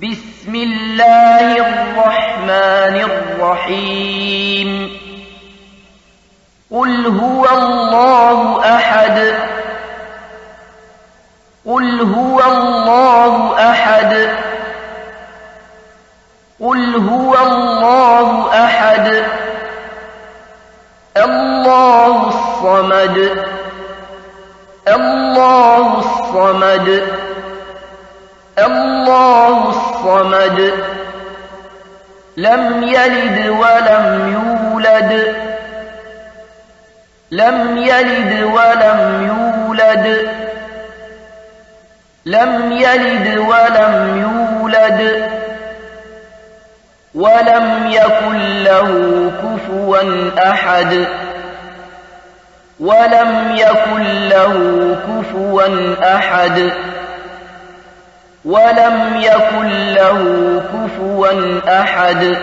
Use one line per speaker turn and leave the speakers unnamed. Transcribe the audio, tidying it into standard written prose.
بسم الله الرحمن الرحيم قل هو الله أحد قل هو الله أحد قل هو الله أحد الله الصمد الله الصمد الله الصمد لم يلد ولم يولد لم يلد ولم يولد لم يلد ولم يولد ولم يكن له كفوا أحد ولم يكن له كفوا أحد ولم يكن له كفوا أحد